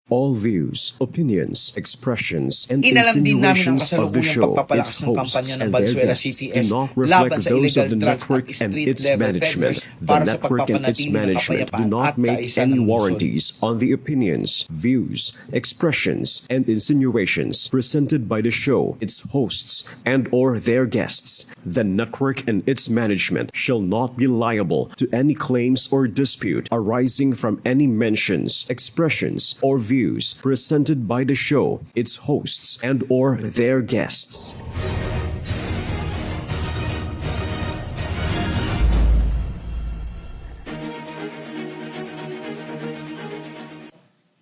All views, opinions, expressions, and Inalam din namin ang insinuations of the kasalukuyang show, pagpapalakas its ng kampanya hosts, ng and their Valenzuela guests do CTS not laban reflect sa those of illegal the drugs network at and its street-level management. peddlers The para sa network and its pagpapanatili ng management do kapayapaan not at make kaayusan any ng lungsod. warranties on the opinions, views, expressions, and insinuations presented by the show, its hosts, and/or their guests. The network and its management shall not be liable to any claims or dispute arising from any mentions, expressions, or views presented by the show, its hosts, and/or their guests.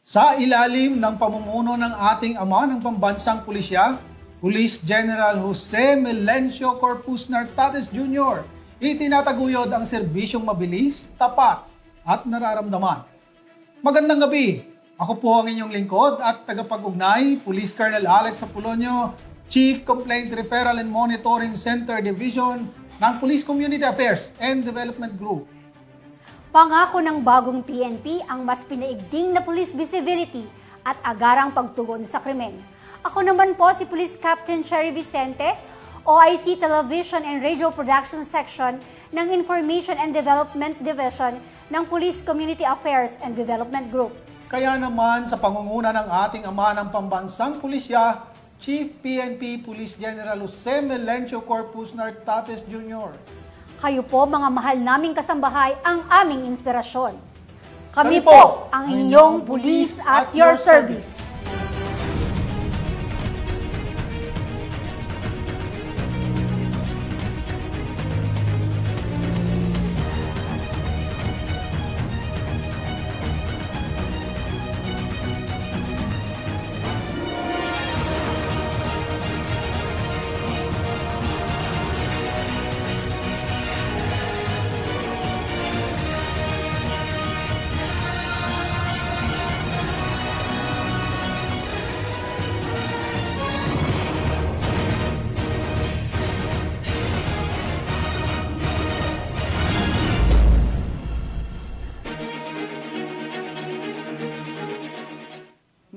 Sa ilalim ng pamumuno ng ating ama ng pambansang pulisya, Police General Jose Melencio Corpus Nartates Jr., itinataguyod ang serbisyong mabilis, tapat at nararamdaman. Magandang gabi! Ako po ang inyong lingkod at tagapag-ugnay, Police Colonel Alex Apolonio, Chief Complaint Referral and Monitoring Center Division ng Police Community Affairs and Development Group. Pangako ng bagong PNP ang mas pinaigting na police visibility at agarang pagtugon sa krimen. Ako naman po si Police Captain Cherry Vicente, OIC Television and Radio Production Section ng Information and Development Division ng Police Community Affairs and Development Group. Kaya naman sa pangunguna ng ating ama ng pambansang pulisya, Chief PNP Police General Jose Melencio Corpus Nartates Jr. Kayo po mga mahal naming kasambahay ang aming inspirasyon. Kami Kami po ang inyong police at your service.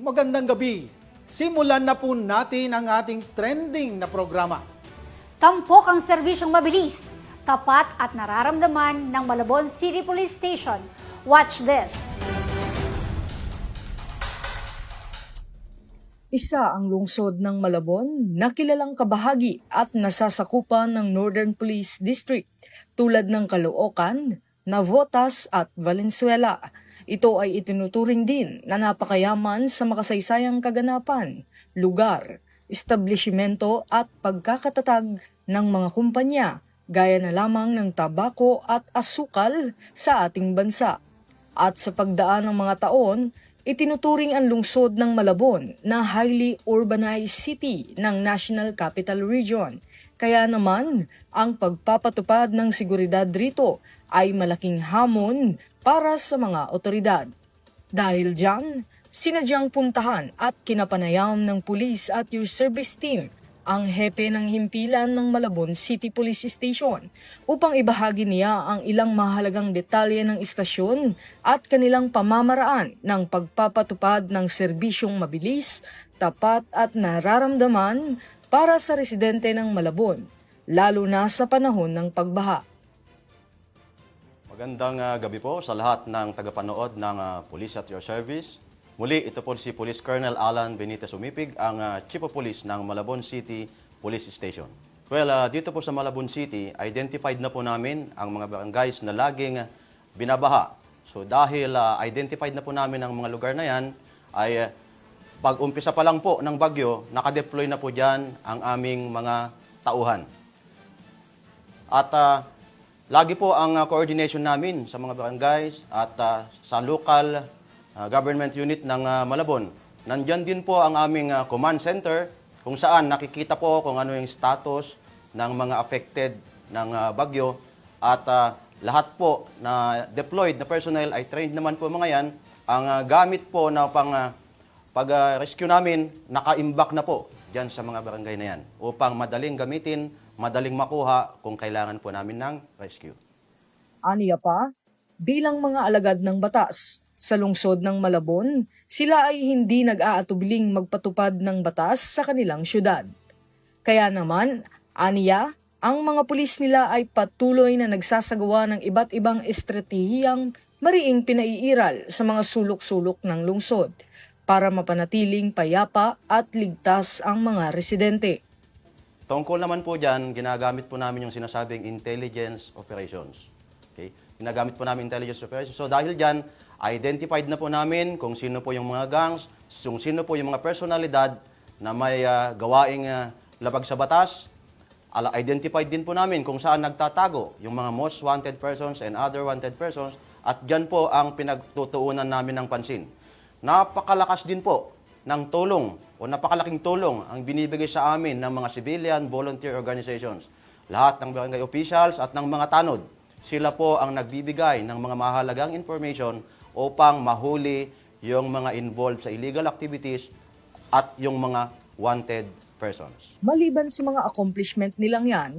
Magandang gabi. Simulan na po natin ang ating trending na programa. Tampok ang serbisyong mabilis, tapat at nararamdaman ng Malabon City Police Station. Watch this! Isa ang lungsod ng Malabon na kilalang kabahagi at nasasakupan ng Northern Police District tulad ng Caloocan, Navotas at Valenzuela. Ito ay itinuturing din na napakayaman sa makasaysayang kaganapan, lugar, establishmento at pagkakatatag ng mga kumpanya gaya na lamang ng tabako at asukal sa ating bansa. At sa pagdaan ng mga taon, itinuturing ang lungsod ng Malabon na highly urbanized city ng National Capital Region. Kaya naman, ang pagpapatupad ng seguridad rito ay malaking hamon para sa mga otoridad. Dahil diyan, sinadyang puntahan at kinapanayam ng pulis at your service team ang hepe ng himpilan ng Malabon City Police Station upang ibahagi niya ang ilang mahalagang detalye ng istasyon at kanilang pamamaraan ng pagpapatupad ng serbisyong mabilis, tapat at nararamdaman para sa residente ng Malabon, lalo na sa panahon ng pagbaha. Magandang gabi po sa lahat ng tagapanood ng Police at Your Service. Muli, ito po si Police Colonel Alan Benitez Umipig, ang Chief of Police ng Malabon City Police Station. Well, dito po sa Malabon City, identified na po namin ang mga barangays na laging binabaha. So dahil identified na po namin ang mga lugar na yan, ay pag-umpisa pa lang po ng bagyo, nakadeploy na po dyan ang aming mga tauhan. At lagi po ang coordination namin sa mga barangays at sa local government unit ng Malabon. Nandyan din po ang aming command center kung saan nakikita po kung ano yung status ng mga affected ng bagyo at lahat po na deployed na personnel ay trained naman po mga yan. Ang gamit po na pag-rescue namin, naka-imbak na po dyan sa mga barangay na yan upang madaling gamitin, madaling makuha kung kailangan po namin ng rescue. Aniya pa, bilang mga alagad ng batas, Sa lungsod ng Malabon, sila ay hindi nag-aatubiling magpatupad ng batas sa kanilang syudad. Kaya naman, aniya, ang mga pulis nila ay patuloy na nagsasagawa ng iba't ibang estratehiyang mariing pinaiiral sa mga sulok-sulok ng lungsod para mapanatiling payapa at ligtas ang mga residente. Tungkol naman po dyan, ginagamit po namin yung sinasabing intelligence operations. Okay? Ginagamit po namin intelligence operations. So dahil dyan, identified na po namin kung sino po yung mga gangs, kung sino po yung mga personalidad na may gawaing labag sa batas. Identified din po namin kung saan nagtatago yung mga most wanted persons and other wanted persons. At dyan po ang pinagtutuunan namin ng pansin. Napakalakas din po ng tulong o napakalaking tulong ang binibigay sa amin ng mga civilian volunteer organizations. Lahat ng barangay officials at ng mga tanod, sila po ang nagbibigay ng mga mahalagang information upang mahuli yung mga involved sa illegal activities at yung mga wanted persons. Maliban sa mga accomplishment nilang yan,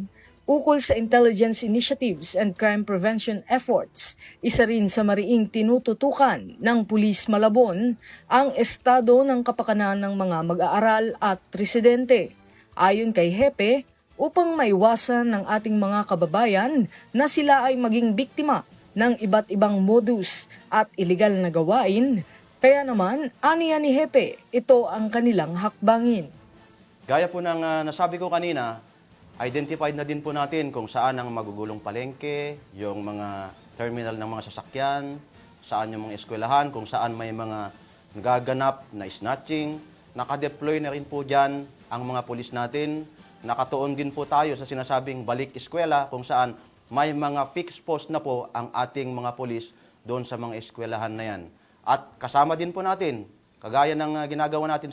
ukol sa intelligence initiatives and crime prevention efforts, isa rin sa mariing tinututukan ng Pulis Malabon ang estado ng kapakanan ng mga mag-aaral at residente. Ayon kay Hepe, upang maiwasan ng ating mga kababayan na sila ay maging biktima ng iba't ibang modus at iligal na gawain, kaya naman, aniya ni Hepe, ito ang kanilang hakbangin. Gaya po ng nasabi ko kanina, identified na din po natin kung saan ang magugulong palengke, yung mga terminal ng mga sasakyan, saan yung mga eskwelahan, kung saan may mga nagaganap na snatching. Nakadeploy na rin po dyan ang mga pulis natin. Nakatuon din po tayo sa sinasabing balik eskwela kung saan may mga fixed post na po ang ating mga pulis doon sa mga eskwelahan na yan. At kasama din po natin, kagaya ng ginagawa natin,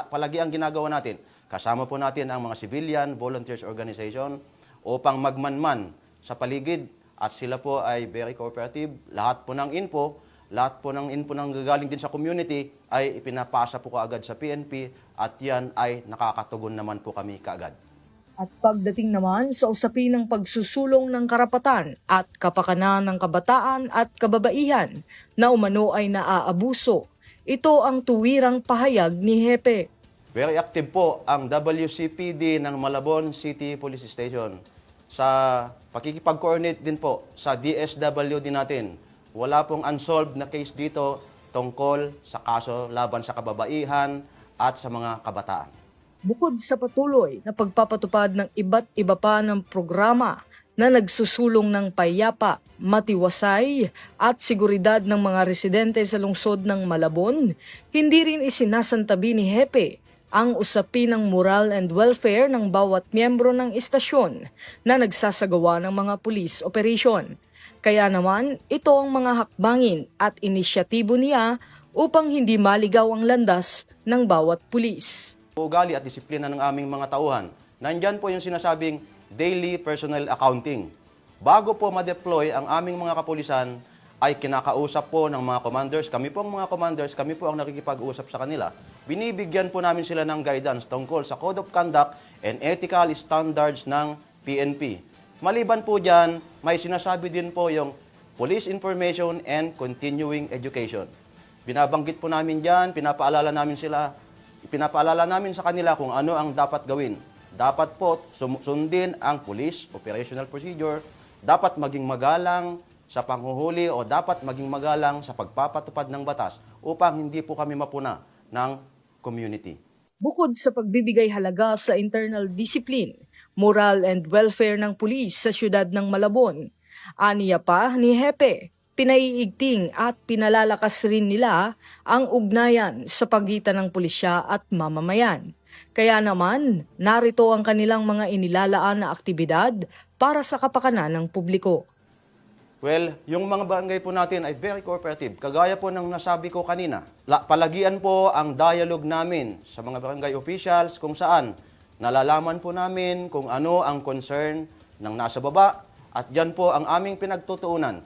palagi ang ginagawa natin, kasama po natin ang mga civilian volunteers organization upang magmanman sa paligid at sila po ay very cooperative. Lahat po ng info nang gagaling din sa community ay ipinapasa po kaagad sa PNP at yan ay nakakatugon naman po kami kaagad. At pagdating naman sa usapin ng pagsusulong ng karapatan at kapakanan ng kabataan at kababaihan na umano ay naaabuso, ito ang tuwirang pahayag ni Hepe. Very active po ang WCPD ng Malabon City Police Station. Sa pakikipag-coordinate din po sa DSWD natin, wala pong unsolved na case dito tungkol sa kaso laban sa kababaihan at sa mga kabataan. Bukod sa patuloy na pagpapatupad ng iba't iba pa ng programa na nagsusulong ng payapa, matiwasay at seguridad ng mga residente sa lungsod ng Malabon, hindi rin isinasantabi ni Hepe ang usapin ng moral and welfare ng bawat miyembro ng istasyon na nagsasagawa ng mga police operation. Kaya naman, ito ang mga hakbangin at inisyatibo niya upang hindi maligaw ang landas ng bawat pulis. Ugali at disiplina ng aming mga tauhan. Nandyan po yung sinasabing daily personnel accounting. Bago po ma-deploy ang aming mga kapulisan, ay kinakausap po ng mga commanders. Kami po ang mga commanders, kami po ang nakikipag-usap sa kanila. Binibigyan po namin sila ng guidance tungkol sa Code of Conduct and Ethical Standards ng PNP. Maliban po dyan, may sinasabi din po yung Police Information and Continuing Education. Binabanggit po namin dyan, pinapaalala namin sa kanila kung ano ang dapat gawin. Dapat po sundin ang Police Operational Procedure, dapat maging magalang sa panghuhuli o dapat maging magalang sa pagpapatupad ng batas upang hindi po kami mapuna ng community. Bukod sa pagbibigay halaga sa internal discipline, moral and welfare ng pulis sa siyudad ng Malabon, aniya pa ni Hepe, pinaiigting at pinalalakas rin nila ang ugnayan sa pagitan ng pulisya at mamamayan. Kaya naman, narito ang kanilang mga inilalaan na aktibidad para sa kapakanan ng publiko. Well, yung mga barangay po natin ay very cooperative. Kagaya po ng nasabi ko kanina, palagian po ang dialogue namin sa mga barangay officials kung saan nalalaman po namin kung ano ang concern ng nasa baba at dyan po ang aming pinagtutuunan.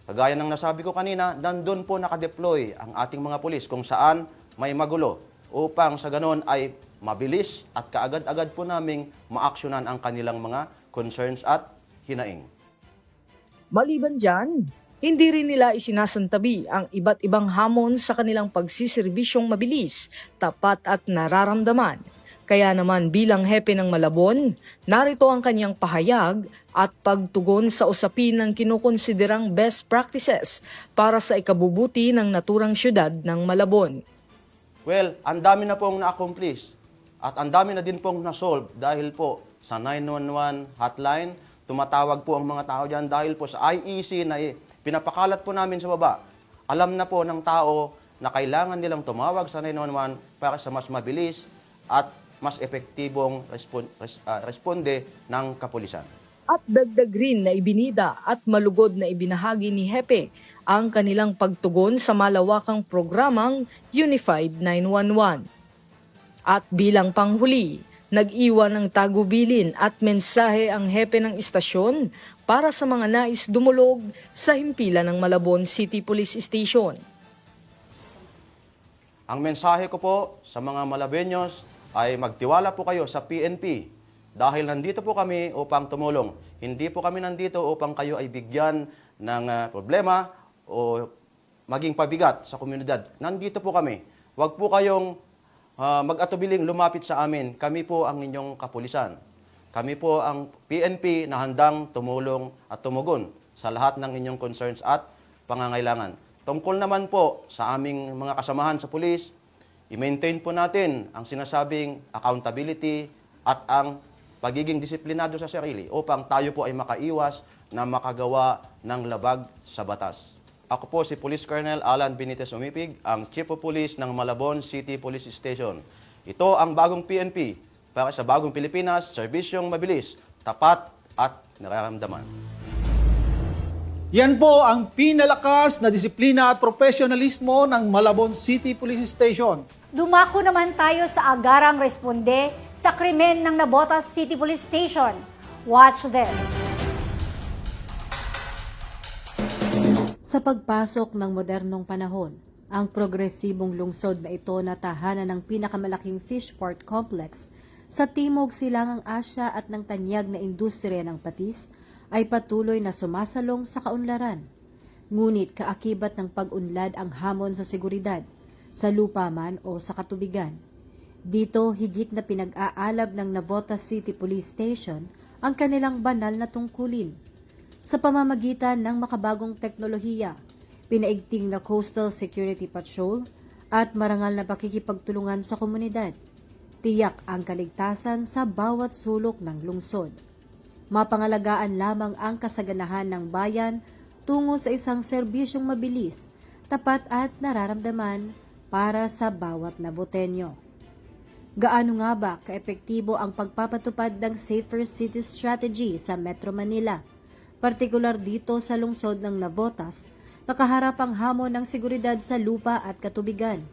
Kagaya ng nasabi ko kanina, nandun po nakadeploy ang ating mga pulis kung saan may magulo upang sa ganon ay mabilis at kaagad-agad po naming maaksyonan ang kanilang mga concerns at hinaing. Maliban dyan, Hindi rin nila isinasantabi ang iba't ibang hamon sa kanilang pagsiserbisyong mabilis, tapat at nararamdaman. Kaya naman bilang hepe ng Malabon, narito ang kanyang pahayag at pagtugon sa usapin ng kinukonsiderang best practices para sa ikabubuti ng naturang syudad ng Malabon. Well, ang dami na pong na-accomplish at ang dami na din pong na-solve dahil po sa 911 hotline, tumatawag po ang mga tao dyan dahil po sa IEC na pinapakalat po namin sa baba. Alam na po ng tao na kailangan nilang tumawag sa 911 para sa mas mabilis at mas epektibong responde ng kapulisan. At dagdag rin na ibinida at malugod na ibinahagi ni Hepe ang kanilang pagtugon sa malawakang programang Unified 911. At bilang panghuli, nag-iwan ng tagubilin at mensahe ang hepe ng istasyon para sa mga nais dumulog sa himpilan ng Malabon City Police Station. Ang mensahe ko po sa mga Malabeños ay magtiwala po kayo sa PNP dahil nandito po kami upang tumulong. Hindi po kami nandito upang kayo ay bigyan ng problema o maging pabigat sa komunidad. Nandito po kami. Huwag po kayong mag-atubiling lumapit sa amin. Kami po ang inyong kapulisan. Kami po ang PNP na handang tumulong at tumugon sa lahat ng inyong concerns at pangangailangan. Tungkol naman po sa aming mga kasamahan sa pulis, i-maintain po natin ang sinasabing accountability at ang pagiging disiplinado sa sarili upang tayo po ay makaiwas na makagawa ng labag sa batas. Ako po si Police Colonel Alan Benitez Umipig, ang Chief of Police ng Malabon City Police Station. Ito ang bagong PNP para sa bagong Pilipinas, serbisyong mabilis, tapat at nararamdaman. Yan po ang pinalakas na disiplina at profesionalismo ng Malabon City Police Station. Dumako naman tayo sa agarang responde sa krimen ng Navotas City Police Station. Watch this. Sa pagpasok ng modernong panahon, ang progresibong lungsod na ito na tahanan ng pinakamalaking fishport complex sa Timog Silangang Asya at ng tanyag na industriya ng patis ay patuloy na sumasalong sa kaunlaran. Ngunit kaakibat ng pag-unlad ang hamon sa seguridad, sa lupa man o sa katubigan. Dito higit na pinag-aalab ng Navotas City Police Station ang kanilang banal na tungkulin. Sa pamamagitan ng makabagong teknolohiya, pinaigting na Coastal Security Patrol at marangal na pakikipagtulungan sa komunidad, tiyak ang kaligtasan sa bawat sulok ng lungsod. Mapangalagaan lamang ang kasaganahan ng bayan tungo sa isang serbisyong mabilis, tapat at nararamdaman para sa bawat Navoteño. Gaano nga ba kaepektibo ang pagpapatupad ng Safer Cities Strategy sa Metro Manila? Partikular dito sa lungsod ng Navotas, nakaharap ang hamon ng seguridad sa lupa at katubigan.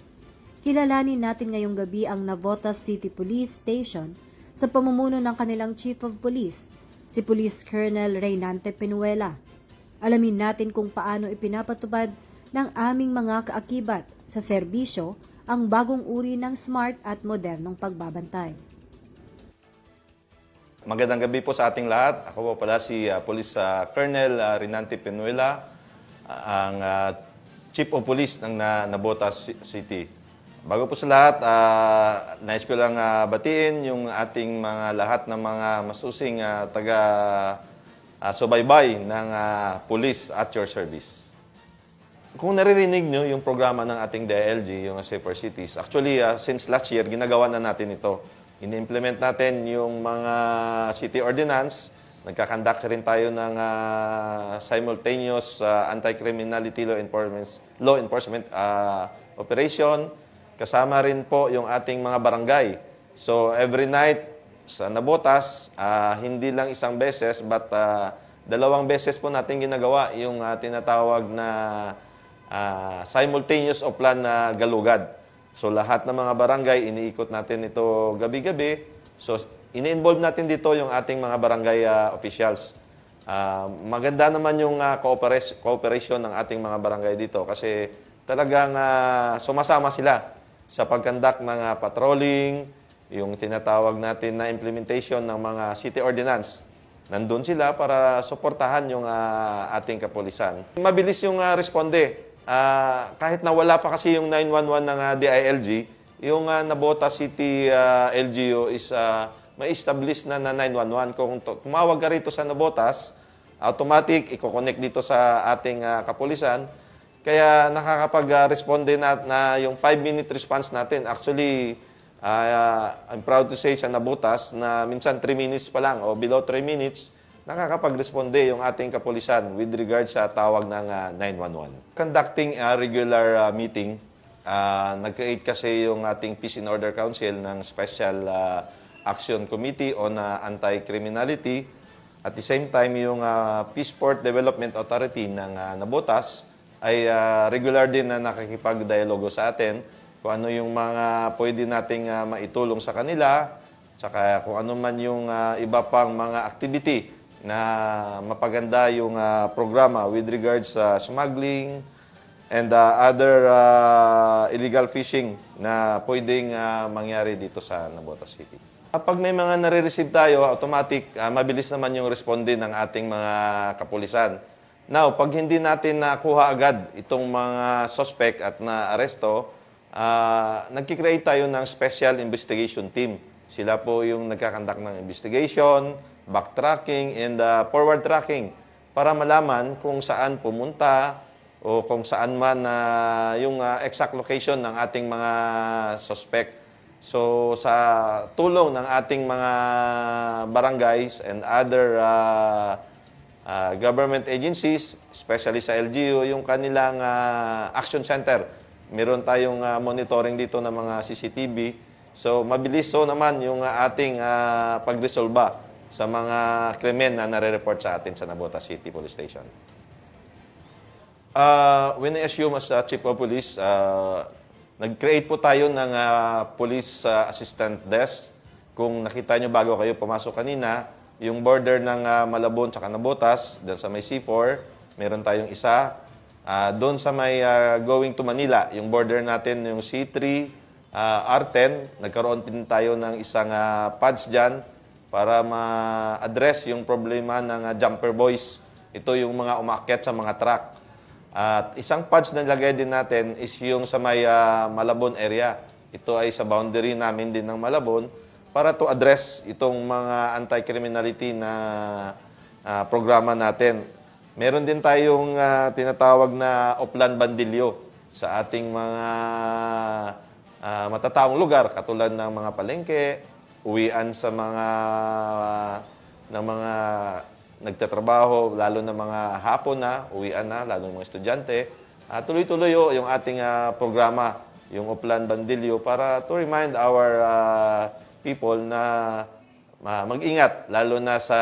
Kilalanin natin ngayong gabi ang Navotas City Police Station sa pamumuno ng kanilang Chief of Police, si Police Colonel Reynante Penuela. Alamin natin kung paano ipinapatupad ng aming mga kaakibat sa serbisyo ang bagong uri ng smart at modernong pagbabantay. Magandang gabi po sa ating lahat. Ako po pala si Police Colonel Reynante Penuela, ang Chief of Police ng Navotas City. Bago po sa lahat, nais ko lang batiin yung ating mga lahat ng mga masusing taga-subaybay ng police at your service. Kung naririnig nyo yung programa ng ating DILG, yung Safer Cities, actually, since last year, ginagawa na natin ito. Ini-implement natin yung mga city ordinance. Nagkakandak rin tayo ng simultaneous anti-criminality law enforcement operation. Kasama rin po yung ating mga barangay. So every night sa Navotas, hindi lang isang beses but 2 beses po natin ginagawa yung tinatawag na simultaneous o plan na galugad. So lahat ng mga barangay, iniikot natin ito gabi-gabi. So ini-involve natin dito yung ating mga barangay officials. Maganda naman yung cooperation ng ating mga barangay dito kasi talagang sumasama sila sa pagkandak ng patrolling, yung tinatawag natin na implementation ng mga city ordinance. nandun sila para suportahan yung ating kapulisan. Mabilis yung responde. Kahit na wala pa kasi yung 911 ng DILG, yung Navotas City LGU is may establish na 911. Kung tumawag ka rito sa Navotas, automatic, i-connect dito sa ating kapulisan. Kaya nakakapag-responde na yung 5-minute response natin. Actually, I'm proud to say sa Navotas na minsan 3 minutes pa lang o below 3 minutes, nakakapag-responde yung ating kapulisan with regard sa tawag ng 911. Conducting a regular meeting, nag-create kasi yung ating Peace and Order Council ng Special Action Committee on Anti-Criminality. At the same time, yung Peaceport Development Authority ng Navotas ay regular din na nakikipag-dialogo sa atin kung ano yung mga pwede nating maitulong sa kanila, tsaka kung ano man yung iba pang mga activity na mapaganda yung programa with regards sa smuggling and other illegal fishing na pwedeng mangyari dito sa Navotas City. Kapag may mga nare-receive tayo, automatic, mabilis naman yung responde ng ating mga kapulisan. Now, pag hindi natin nakuha agad itong mga suspect at na-aresto, nagkikreate tayo ng Special Investigation Team. Sila po yung nagkakandak ng investigation, backtracking, and forward tracking para malaman kung saan pumunta o kung saan man yung exact location ng ating mga suspect. So, sa tulong ng ating mga barangays and other government agencies, especially sa LGU, yung kanilang action center. Meron tayong monitoring dito ng mga CCTV. So, mabilis naman yung ating pagresolba sa mga krimen na nare-report sa atin sa Navotas City Police Station. When I assume as Chief of Police, nag-create po tayo ng Police Assistant Desk. Kung nakita nyo bago kayo pumasok kanina, yung border ng Malabon sa Navotas, dyan sa may C4, meron tayong isa. Doon sa may going to Manila, yung border natin, yung C3, R10, nagkaroon din tayo ng isang pads dyan para ma-address yung problema ng jumper boys. Ito yung mga umakyat sa mga truck. At isang pads na nilagay din natin is yung sa may Malabon area. Ito ay sa boundary namin din ng Malabon para to address itong mga anti-criminality na programa natin. Meron din tayong tinatawag na Oplan Bandilyo sa ating mga matataong lugar katulad ng mga palengke, uwian sa mga nagtatrabaho, lalo na mga hapon na, uwian na, lalo ng mga estudyante. Tuloy-tuloy yung ating programa, yung Oplan Bandilyo, para to remind our people na mag-ingat, lalo na sa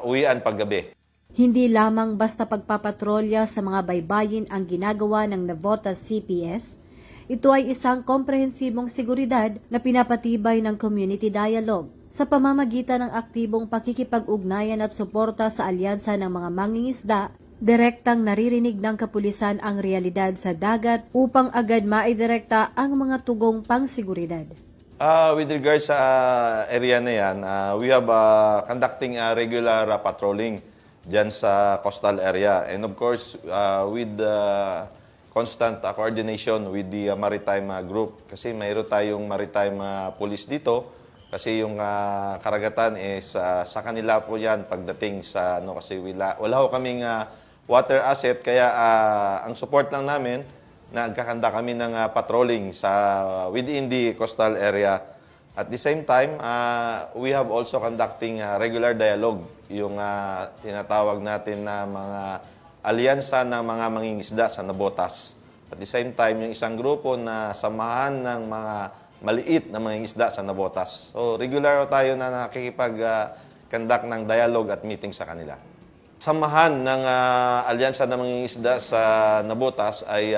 uwian paggabi. Hindi lamang basta pagpapatrolya sa mga baybayin ang ginagawa ng Navotas CPS, ito ay isang komprehensibong seguridad na pinapatibay ng community dialogue sa pamamagitan ng aktibong pakikipag-ugnayan at suporta sa alyansa ng mga mangingisda. Direktang naririnig ng kapulisan ang realidad sa dagat upang agad maidirekta ang mga tugong pangseguridad. With regards sa area na yan, we have conducting regular patrolling dyan sa coastal area. And of course, with constant coordination with the maritime group. Kasi mayroon tayong maritime police dito. Kasi yung karagatan is sa kanila po yan pagdating sa kasi wala ho kaming water asset. Kaya ang support lang namin, nagkakanda kami ng patrolling within the coastal area. At the same time, we have also conducting regular dialogue, yung tinatawag natin na mga alyansa ng mga mangingisda sa Navotas. At the same time, yung isang grupo na samahan ng mga maliit na mangingisda sa Navotas. So, regular tayo na nakikipag-conduct ng dialogue at meeting sa kanila. Samahan ng alyansa ng mangingisda sa Navotas ay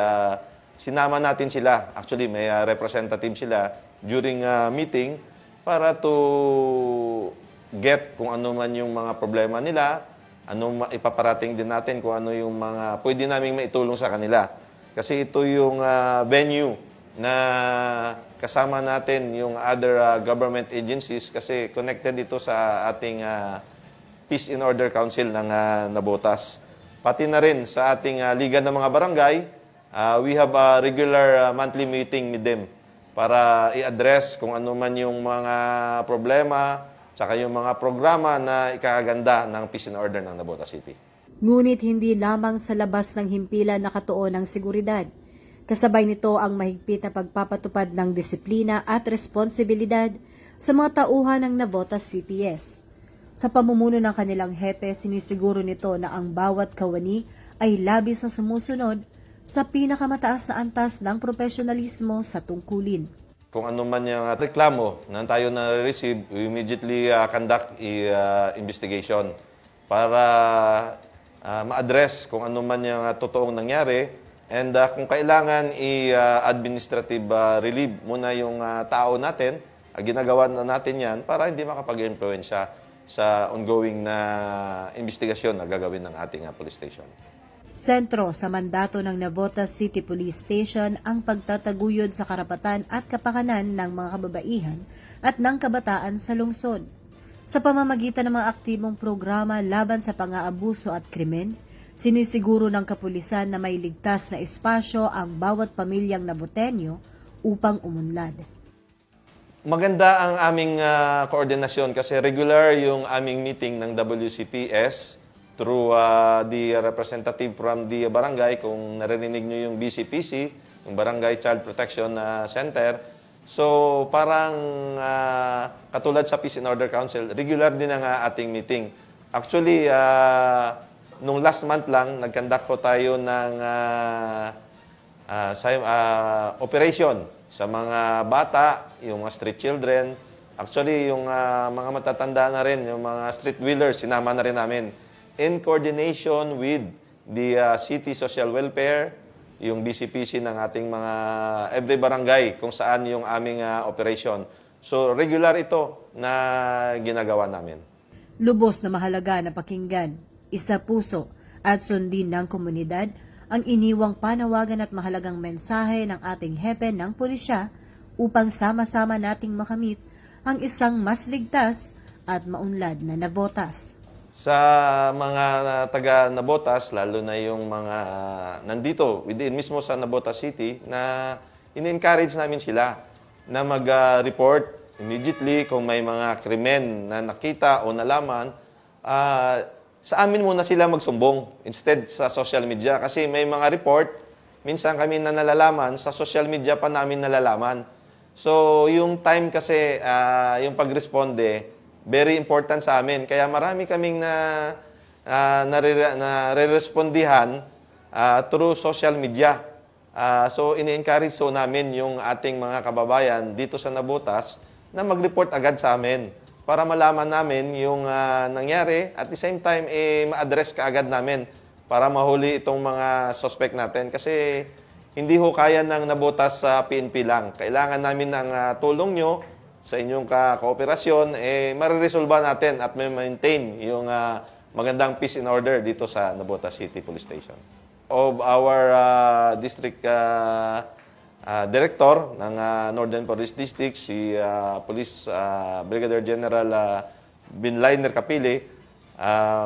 sinama natin sila. Actually, may representative sila during meeting para to get kung ano man yung mga problema nila, ipaparating din natin kung ano yung mga pwede naming maitulong sa kanila. Kasi ito yung venue na kasama natin yung other government agencies kasi connected ito sa ating Peace and Order Council ng Navotas. Pati na rin sa ating Liga ng mga Barangay, we have a regular monthly meeting with them para i-address kung ano man yung mga problema tsaka yung mga programa na ikakaganda ng Peace and Order ng Navotas City. Ngunit hindi lamang sa labas ng himpilan nakatuon ang seguridad. Kasabay nito ang mahigpit na pagpapatupad ng disiplina at responsibilidad sa mga tauhan ng Navotas CPS. Sa pamumuno ng kanilang hepe, sinisiguro nito na ang bawat kawani ay labis na sumusunod sa pinakamataas na antas ng profesionalismo sa tungkulin. Kung ano man yung reklamo na tayo na-receive, we immediately conduct investigation para ma-address kung ano man yung totoong nangyari and kung kailangan i-administrative relieve muna yung tao natin, ginagawa na natin yan para hindi makapag-influensya sa ongoing na investigasyon na gagawin ng ating police station. Sentro sa mandato ng Navotas City Police Station ang pagtataguyod sa karapatan at kapakanan ng mga kababaihan at ng kabataan sa lungsod. Sa pamamagitan ng mga aktibong programa laban sa pang-aabuso at krimen, sinisiguro ng kapulisan na may ligtas na espasyo ang bawat pamilyang Navoteño upang umunlad. Maganda ang aming koordinasyon kasi regular yung aming meeting ng WCPS through the representative from the barangay. Kung narinig nyo yung BCPC, yung Barangay Child Protection Center. So parang katulad sa Peace and Order Council, regular din ang ating meeting. Actually, nung last month lang, nag-conduct ko tayo ng operation sa mga bata, yung mga street children. Actually, yung mga matatanda na rin, yung mga street wheelers, sinama na rin namin. In coordination with the City Social Welfare, yung BCPC ng ating mga every barangay kung saan yung aming operation. So, regular ito na ginagawa namin. Lubos na mahalaga na pakinggan, isa puso at sundin ng komunidad ang iniwang panawagan at mahalagang mensahe ng ating hepe ng pulisya upang sama-sama nating makamit ang isang mas ligtas at maunlad na Navotas. Sa mga taga Navotas, lalo na yung mga nandito within mismo sa Navotas City, na in-encourage namin sila na mag-report immediately kung may mga krimen na nakita o nalaman. Sa amin muna sila magsumbong instead sa social media kasi may mga report, minsan kami na nalalaman, sa social media pa namin nalalaman. So yung time kasi, yung pag-responde, very important sa amin. Kaya marami kaming nare-respondihan through social media. So, ini-encourage so namin yung ating mga kababayan dito sa Navotas na mag-report agad sa amin para malaman namin yung nangyari at the same time, ma-address kaagad namin para mahuli itong mga suspect natin. Kasi hindi ho kaya ng Navotas sa PNP lang. Kailangan namin ng tulong nyo sa inyong kooperasyon, mariresolba natin at may maintain yung magandang peace and order dito sa Navotas City Police Station. Of our district director ng Northern Police District, si Police Brigadier General Binlainer Capili,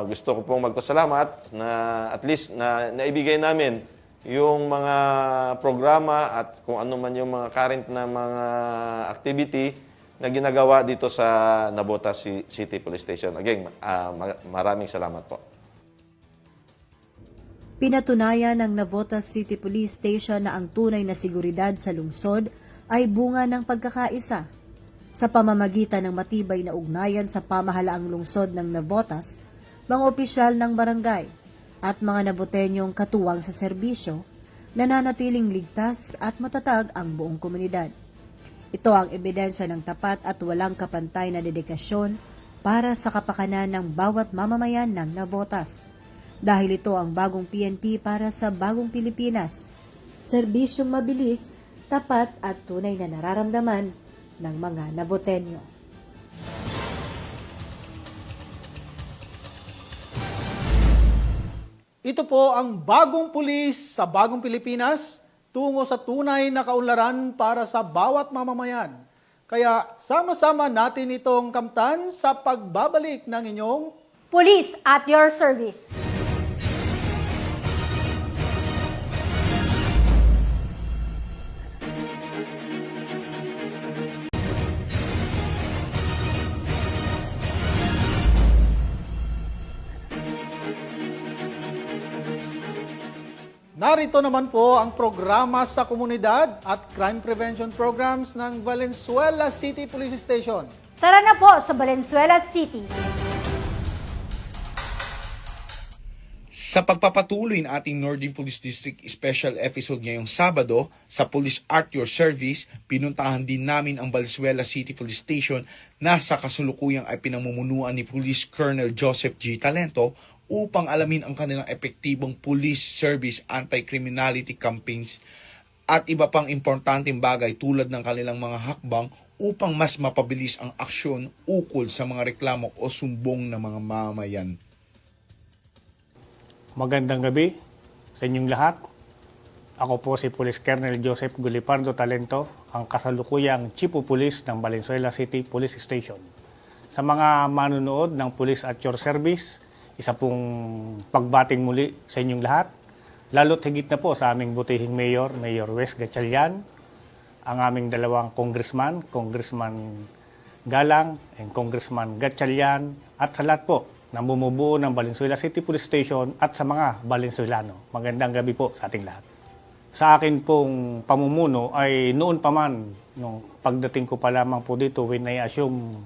gusto ko pong magpasalamat na at least na naibigay namin yung mga programa at kung ano man yung mga current na mga activity na ginagawa dito sa Navotas City Police Station. Again, maraming salamat po. Pinatunayan ng Navotas City Police Station na ang tunay na seguridad sa lungsod ay bunga ng pagkakaisa. Sa pamamagitan ng matibay na ugnayan sa pamahalaang lungsod ng Navotas, mga opisyal ng barangay at mga Navoteñong katuwang sa serbisyo, nananatiling ligtas at matatag ang buong komunidad. Ito ang ebidensya ng tapat at walang kapantay na dedikasyon para sa kapakanan ng bawat mamamayan ng Navotas. Dahil ito ang bagong PNP para sa bagong Pilipinas. Serbisyong mabilis, tapat at tunay na nararamdaman ng mga Navoteño. Ito po ang bagong pulis sa bagong Pilipinas, tungo sa tunay na kaunlaran para sa bawat mamamayan. Kaya sama-sama natin itong kamtan sa pagbabalik ng inyong Police at your service. Narito naman po ang programa sa komunidad at crime prevention programs ng Valenzuela City Police Station. Tara na po sa Valenzuela City. Sa pagpapatuloy ng ating Northern Police District Special Episode ngayong Sabado, sa Police at Your Service, pinuntahan din namin ang Valenzuela City Police Station na sa kasulukuyang ay pinamumunuan ni Police Colonel Joseph G. Talento upang alamin ang kanilang epektibong police service anti-criminality campaigns at iba pang importanteng bagay tulad ng kanilang mga hakbang upang mas mapabilis ang aksyon ukol sa mga reklamo o sumbong ng mga mamamayan. Magandang gabi sa inyong lahat. Ako po si Police Colonel Joseph Gulipardo Talento, ang kasalukuyang Chief of Police ng Valenzuela City Police Station. Sa mga manunood ng Police at Your Service, isa pong pagbating muli sa inyong lahat. Lalo't higit na po sa aming butihing Mayor, Mayor Wes Gatchalian, ang aming dalawang congressman, Congressman Galang and Congressman Gatchalian, at sa lahat po na bumubuo ng Valenzuela City Police Station at sa mga Valenzuelano. Magandang gabi po sa ating lahat. Sa akin pong pamumuno ay noon pa man, nung pagdating ko pa lamang po dito when I assume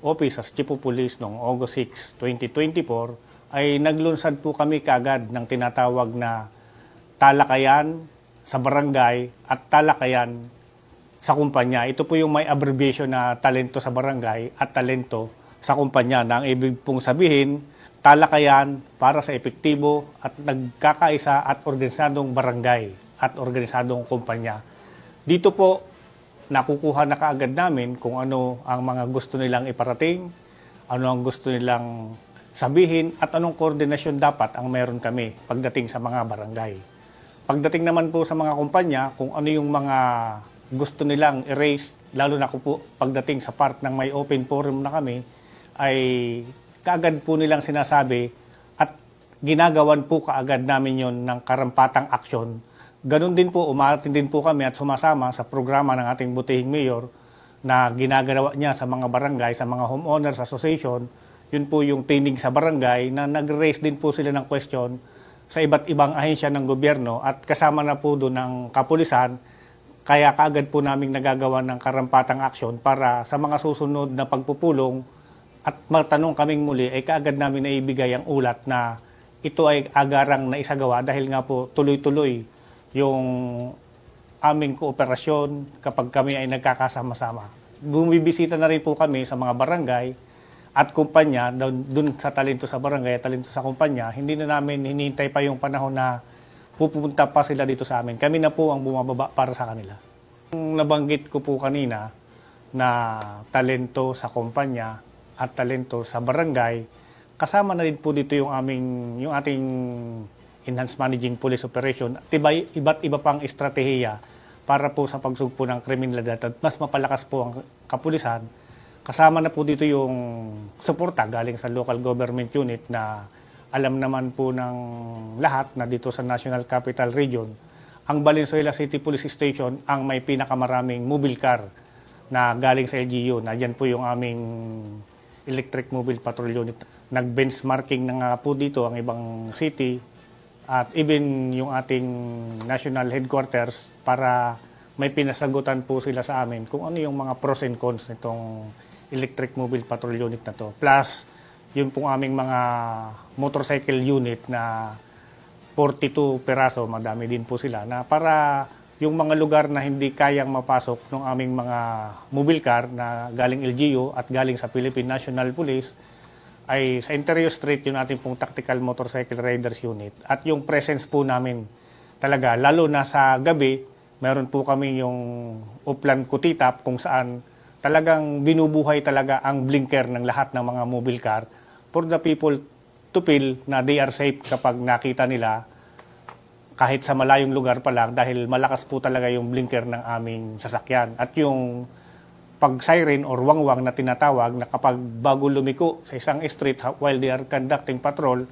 office as Chief of Police noong August 6, 2024, ay naglunsad po kami kaagad ng tinatawag na talakayan sa barangay at talakayan sa kumpanya. Ito po yung may abbreviation na talento sa barangay at talento sa kumpanya, na ang ibig pong sabihin, talakayan para sa epektibo at nagkakaisa at organisadong barangay at organisadong kumpanya. Dito po, nakukuha na kaagad namin kung ano ang mga gusto nilang iparating, ano ang gusto nilang sabihin, at anong koordinasyon dapat ang meron kami pagdating sa mga barangay. Pagdating naman po sa mga kumpanya, kung ano yung mga gusto nilang erase, lalo na po pagdating sa part ng may open forum na kami, ay kaagad po nilang sinasabi at ginagawan po kaagad namin yon ng karampatang aksyon. Ganon din po, umaatin din po kami at sumasama sa programa ng ating butihing mayor na ginagawa niya sa mga barangay, sa mga homeowners association. Yun po yung tinig sa barangay na nag-raise din po sila ng question sa iba't ibang ahensya ng gobyerno at kasama na po doon ng kapulisan. Kaya kaagad po naming nagagawa ng karampatang aksyon para sa mga susunod na pagpupulong at matanong kaming muli ay kaagad namin naibigay ang ulat na ito ay agarang na isagawa dahil nga po tuloy-tuloy yung aming kooperasyon kapag kami ay nagkakasama-sama. Bumibisita na rin po kami sa mga barangay at kumpanya, dun sa talento sa barangay at talento sa kumpanya. Hindi na namin hinihintay pa yung panahon na pupunta pa sila dito sa amin. Kami na po ang bumababa para sa kanila. Nabanggit ko po kanina na talento sa kumpanya at talento sa barangay, kasama na rin po dito yung ating Enhanced Managing Police Operation at iba't iba pang estratehiya para po sa pagsugpo ng kriminalidad at mas mapalakas po ang kapulisan. Kasama na po dito yung suporta galing sa local government unit na alam naman po ng lahat na dito sa National Capital Region, ang Valenzuela City Police Station ang may pinakamaraming mobile car na galing sa LGU. Nadyan po yung aming Electric Mobile Patrol Unit. Nag-benchmarking na nga po dito ang ibang city at even yung ating national headquarters para may pinasagutan po sila sa amin kung ano yung mga pros and cons nitong Electric Mobile Patrol Unit na to. Plus, yun pong aming mga motorcycle unit na 42 peraso, madami din po sila, na para yung mga lugar na hindi kayang mapasok ng aming mga mobile car na galing LGU at galing sa Philippine National Police, ay sa Interior Street yung ating pong Tactical Motorcycle Riders Unit. At yung presence po namin talaga, lalo na sa gabi, meron po kami yung Upland Kutitap kung saan talagang binubuhay talaga ang blinker ng lahat ng mga mobile car for the people to feel na they are safe kapag nakita nila kahit sa malayong lugar pa lang dahil malakas po talaga yung blinker ng aming sasakyan. At yung pag-siren or wangwang na tinatawag na kapag bago lumiko sa isang street while they are conducting patrol,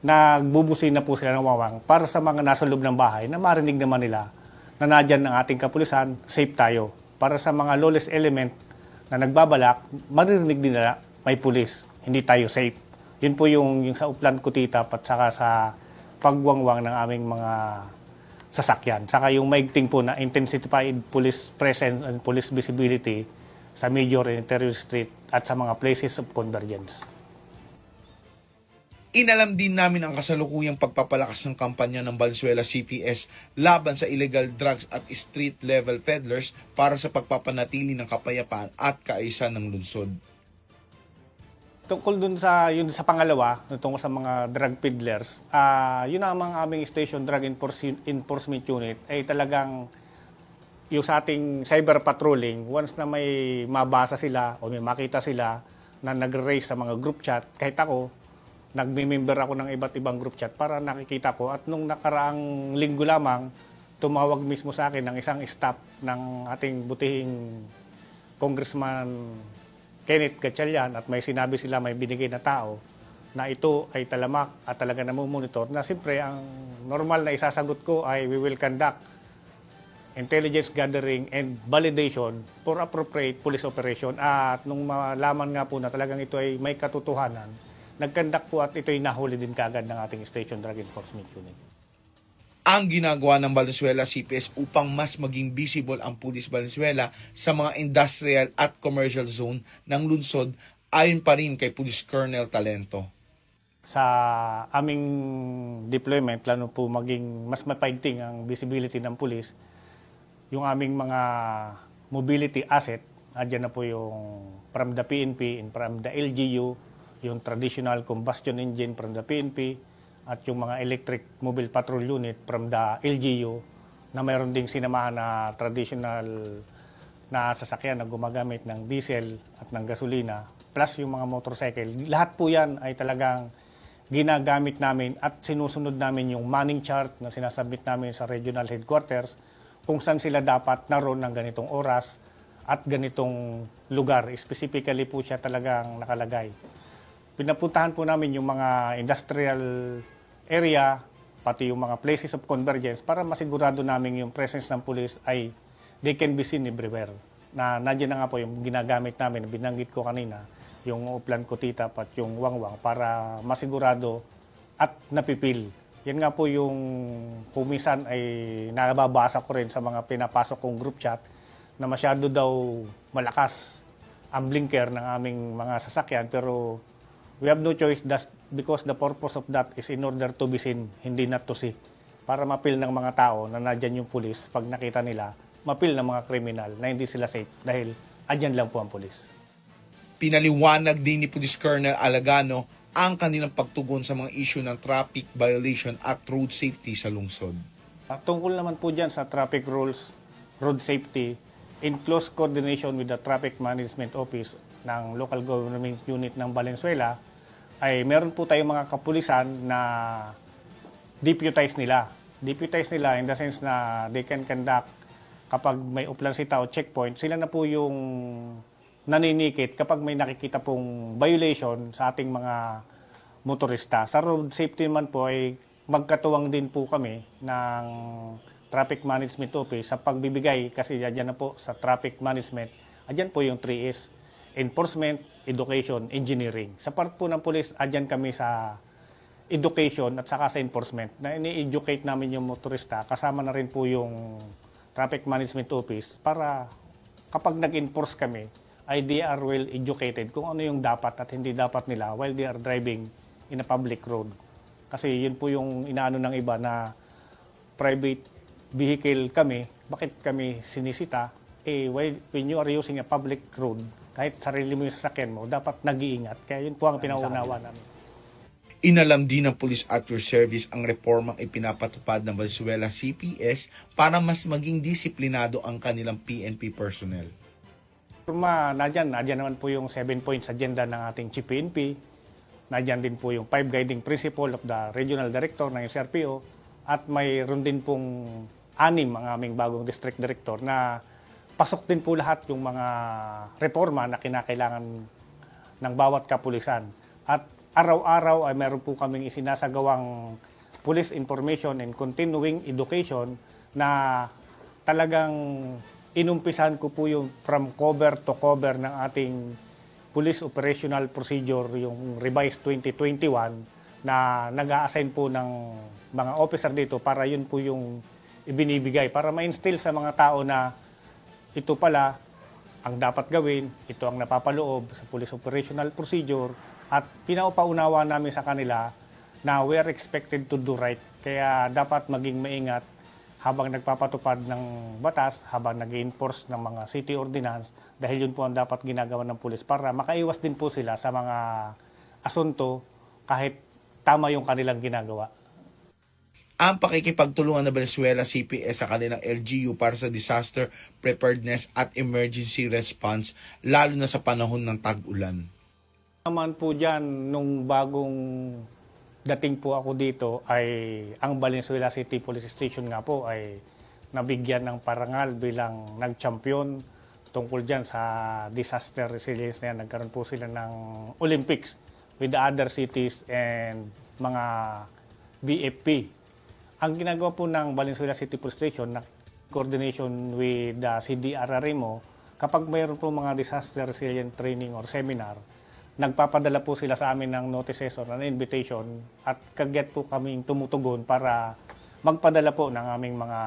nagbubusin na po sila ng wangwang para sa mga nasa loob ng bahay na marinig naman nila na nadyan ng ating kapulisan, safe tayo. Para sa mga lawless element na nagbabalak, maririnig din nila may pulis, hindi tayo safe. Yun po yung sa Upland Kutitap at saka sa pagwangwang ng aming mga sasakyan. Saka yung maigting po na intensified police presence and police visibility sa major and interior street at sa mga places of convergence. Inalam din namin ang kasalukuyang pagpapalakas ng kampanya ng Valenzuela CPS laban sa illegal drugs at street-level peddlers para sa pagpapanatili ng kapayapaan at kaayusan ng lungsod. Tungkol dun sa pangalawa, tungkol sa mga drug peddlers, yun ang aming Station Drug Enforcement Unit ay talagang yung sa ating cyber patrolling, once na may mabasa sila o may makita sila na nag-raise sa mga group chat, kahit ako, nagme-member ako ng iba't ibang group chat para nakikita ko. At nung nakaraang linggo lamang, tumawag mismo sa akin ng isang staff ng ating butihing Congressman Kenneth Gatchalian at may sinabi sila, may binigay na tao na ito ay talamak at talaga namumonitor na siyempre ang normal na isasagot ko ay we will conduct intelligence gathering and validation for appropriate police operation. At nung malaman nga po na talagang ito ay may katotohanan, nag-conduct po at ito ay nahuli din kaagad ng ating Station Drug Enforcement Unit. Ang ginagawa ng Valenzuela CPS upang mas maging visible ang Pulis Valenzuela sa mga industrial at commercial zone ng lungsod ayon pa rin kay Police Colonel Talento. Sa aming deployment, lalo po maging mas mapaigting ang visibility ng pulis, yung aming mga mobility asset, andyan na po yung from the PNP and from the LGU, yung traditional combustion engine from the PNP, at yung mga electric mobile patrol unit from the LGU na mayroon ding sinamahan na traditional na sasakyan na gumagamit ng diesel at ng gasolina plus yung mga motorcycle. Lahat po yan ay talagang ginagamit namin at sinusunod namin yung manning chart na sinasubmit namin sa regional headquarters kung saan sila dapat naroon ng ganitong oras at ganitong lugar. Specifically po siya talagang nakalagay. Pinapuntahan po namin yung mga industrial area, pati yung mga places of convergence para masigurado namin yung presence ng police ay they can be seen everywhere. Na nandiyan na nga po yung ginagamit namin, binanggit ko kanina, yung Upland Kutitap at yung wangwang para masigurado at napipil. Yan nga po yung kumisan ay nababasa ko rin sa mga pinapasok kong group chat na masyado daw malakas ang blinker ng aming mga sasakyan pero we have no choice because the purpose of that is in order to be seen, hindi not to see. Para mapil ng mga tao na nadyan yung pulis, pag nakita nila, mapil ng mga kriminal na hindi sila safe dahil andyan lang po ang pulis. Pinaliwanag din ni Police Colonel Alagano ang kanilang pagtugon sa mga issue ng traffic violation at road safety sa lungsod. Tungkol naman po dyan sa traffic rules, road safety, in close coordination with the Traffic Management Office ng Local Government Unit ng Valenzuela, ay meron po tayong mga kapulisan na deputize nila. Deputize nila in the sense na they can conduct kapag may uplansita o checkpoint, sila na po yung naninikit kapag may nakikita pong violation sa ating mga motorista. Sa road safety naman po ay magkatuwang din po kami ng Traffic Management Office sa pagbibigay kasi dyan na po sa traffic management, dyan po yung 3S. Enforcement, education, engineering. Sa part po ng police, adyan kami sa education at saka sa enforcement na ini-educate namin yung motorista. Kasama na rin po yung Traffic Management Office para kapag nag-enforce kami, ay they are well educated kung ano yung dapat at hindi dapat nila while they are driving in a public road. Kasi yun po yung inaano ng iba na private vehicle kami, bakit kami sinisita? When you are using a public road, kahit sarili mo yung sasakyan mo, dapat nag-iingat. Kaya yun po ang pinauunawa namin. Inalam din ng Police at Your Service ang reformang ipinapatupad ng Valenzuela CPS para mas maging disiplinado ang kanilang PNP personnel. Nadyan naman po yung 7 points agenda ng ating Chief PNP. Nadyan din po yung 5 guiding principle of the Regional Director ng SRPO at mayroon din pong 6 ang aming bagong district director na pasok din po lahat yung mga reforma na kinakailangan ng bawat kapulisan. At araw-araw ay meron po kaming isinasagawang police information and continuing education na talagang inumpisan ko po yung from cover to cover ng ating Police Operational Procedure, yung revised 2021 na nag-a-assign po ng mga officer dito para yun po yung ibinibigay para ma-instill sa mga tao na ito pala ang dapat gawin, ito ang napapaloob sa Police Operational Procedure at pinapaunawa namin sa kanila na we are expected to do right. Kaya dapat maging maingat habang nagpapatupad ng batas, habang nag-enforce ng mga city ordinance, dahil yun po ang dapat ginagawa ng pulis para makaiwas din po sila sa mga asunto kahit tama yung kanilang ginagawa. Ang pakikipagtulungan ng Valenzuela CPS sa kanilang LGU para sa disaster preparedness at emergency response, lalo na sa panahon ng tag-ulan. Naman po dyan, nung bagong dating po ako dito ay ang Valenzuela City Police Station nga po ay nabigyan ng parangal bilang nag-champion tungkol dyan sa disaster resilience na yan. Nagkaroon po sila ng Olympics with the other cities and mga BFP. Ang ginagawa po ng Valenzuela City Police Station na coordination with the CDRRMO, kapag mayroon po mga disaster resilient training or seminar, nagpapadala po sila sa amin ng notices or an invitation at kagyat po kaming tumutugon para magpadala po ng aming mga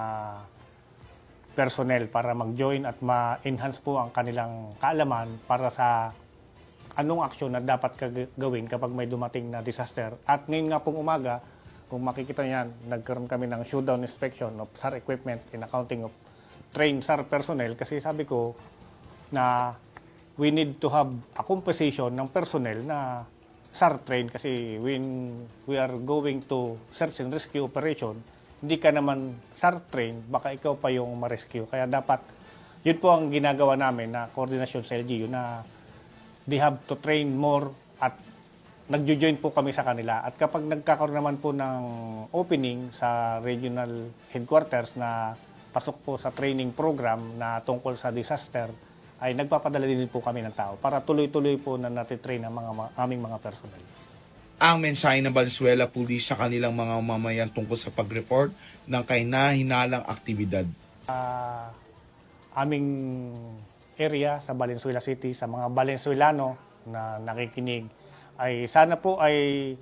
personnel para mag-join at ma-enhance po ang kanilang kaalaman para sa anong aksyon na dapat gawin kapag may dumating na disaster. At ngayon nga pong umaga, kung makikita niyan, nagkaroon kami ng showdown inspection of SAR equipment in accounting of trained SAR personnel kasi sabi ko na we need to have a composition ng personnel na SAR trained kasi when we are going to search and rescue operation, hindi ka naman SAR trained, baka ikaw pa yung ma-rescue. Kaya dapat, yun po ang ginagawa namin na koordinasyon sa LGU na they have to train more at nagjo-join po kami sa kanila. At kapag nagkakaroon naman po ng opening sa regional headquarters na pasok po sa training program na tungkol sa disaster, ay nagpapadala din po kami ng tao para tuloy-tuloy po na natitrain ang aming mga personnel. Ang mensahe ng Valenzuela Police sa kanilang mga mamayan tungkol sa pag-report ng kahina-hinalang aktibidad. Aming area sa Valenzuela City, sa mga Valenzuelano na nakikinig, ay sana po ay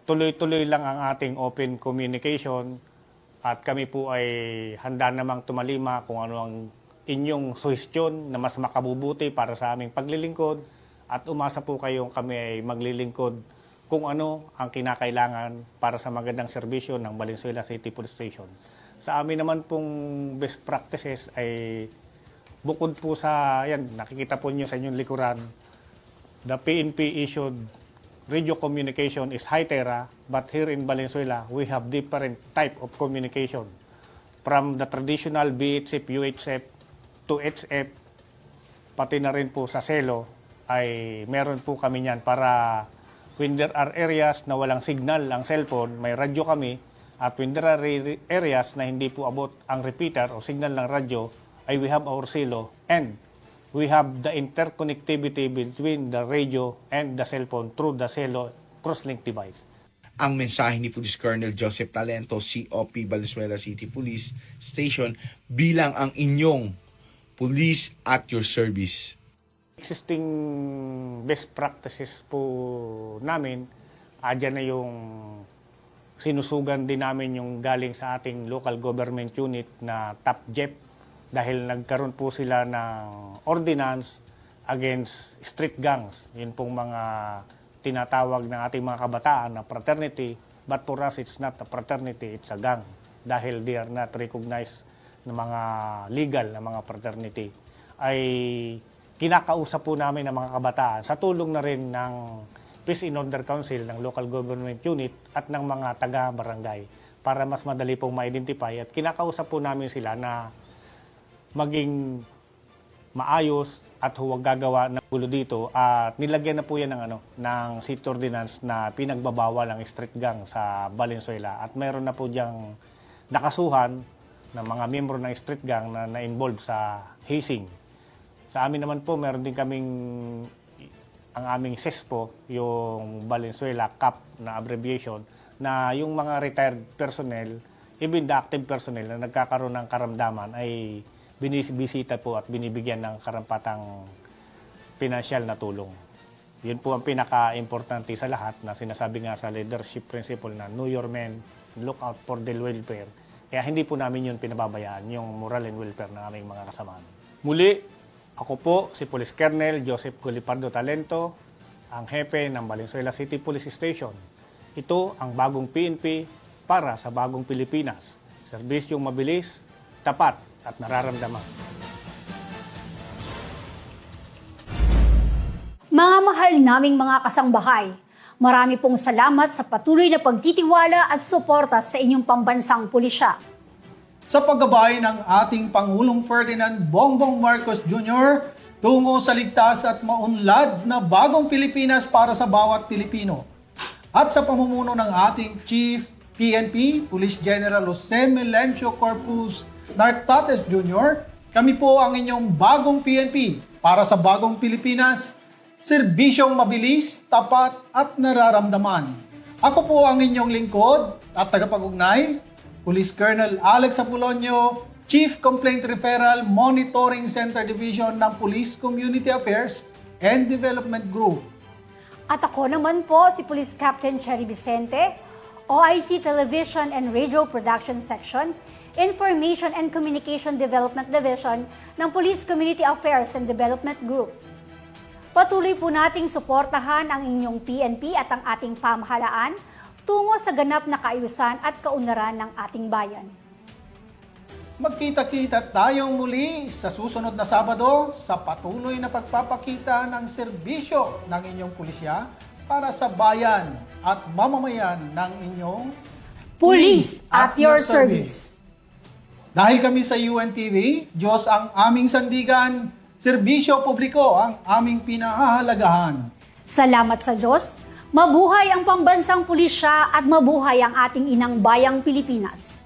tuloy-tuloy lang ang ating open communication at kami po ay handa namang tumalima kung ano ang inyong suhestyon na mas makabubuti para sa aming paglilingkod at umasa po kayong kami ay maglilingkod kung ano ang kinakailangan para sa magandang serbisyo ng Valenzuela City Police Station. Sa amin naman pong best practices ay bukod po sa, yan, nakikita po nyo sa inyong likuran, the PNP issued radio communication is HITERA, but here in Valenzuela, we have different type of communication. From the traditional VHF, UHF, to HF, pati na rin po sa Selo, ay meron po kami niyan para when there are areas na walang signal ang cellphone, may radyo kami, at when there are areas na hindi po abot ang repeater o signal ng radyo, ay we have our Selo, and we have the interconnectivity between the radio and the cellphone through the Selo crosslink device. Ang mensahe ni Police Colonel Joseph Talento, COP Valenzuela City Police Station, bilang ang inyong police at your service. Existing best practices po namin, dyan na yung sinusugan din namin yung galing sa ating local government unit na Top JEP dahil nagkaroon po sila ng ordinance against street gangs. Yun pong mga tinatawag ng ating mga kabataan na fraternity, but for us it's not a fraternity, it's a gang dahil they are not recognized na mga legal na mga fraternity. Ay kinakausap po namin ng mga kabataan sa tulong na rin ng Peace and Order Council ng local government unit at ng mga taga-barangay para mas madali pong ma-identify at kinakausap po namin sila na maging maayos at huwag gagawa ng gulo dito at nilagyan na po yan ng city ordinance na pinagbabawal ang street gang sa Valenzuela at mayroon na po diyang nakasuhan ng mga miyembro ng street gang na na-involved sa hazing. Sa amin naman po, meron din kaming ang aming CESPO, yung Valenzuela CAP na abbreviation, na yung mga retired personnel, even the active personnel na nagkakaroon ng karamdaman ay binisita po at binibigyan ng karampatang pinansyal na tulong. Yun po ang pinaka-importante sa lahat na sinasabi nga sa leadership principle na know your men, look out for their welfare. Kaya hindi po namin yun pinababayaan, yung moral and welfare ng aming mga kasamahan. Muli, ako po si Police Colonel Joseph Gulipardo Talento, ang hepe ng Valenzuela City Police Station. Ito ang bagong PNP para sa bagong Pilipinas. Serbisyong mabilis, tapat at nararamdaman. Mga mahal naming mga kasangbahay, marami pong salamat sa patuloy na pagtitiwala at suporta sa inyong pambansang pulisya. Sa paggabay ng ating Pangulong Ferdinand Bongbong Marcos Jr. tungo sa ligtas at maunlad na bagong Pilipinas para sa bawat Pilipino. At sa pamumuno ng ating Chief PNP, Police General Jose Melencio Corpus Nartates Jr., kami po ang inyong bagong PNP para sa bagong Pilipinas, serbisyong mabilis, tapat at nararamdaman. Ako po ang inyong lingkod at tagapag-ugnay, Police Colonel Alex Apolonio, Chief Complaint Referral Monitoring Center Division ng Police Community Affairs and Development Group. At ako naman po si Police Captain Cherry Vicente, OIC Television and Radio Production Section, Information and Communication Development Division ng Police Community Affairs and Development Group. Patuloy po nating suportahan ang inyong PNP at ang ating pamahalaan tungo sa ganap na kaayusan at kaunlaran ng ating bayan. Magkita-kita tayong muli sa susunod na Sabado sa patuloy na pagpapakita ng serbisyo ng inyong pulisya para sa bayan at mamamayan ng inyong Police at your service. Dahil kami sa UNTV, Diyos ang aming sandigan, serbisyo publiko ang aming pinahahalagahan. Salamat sa Diyos, mabuhay ang pambansang pulisya at mabuhay ang ating inang bayang Pilipinas.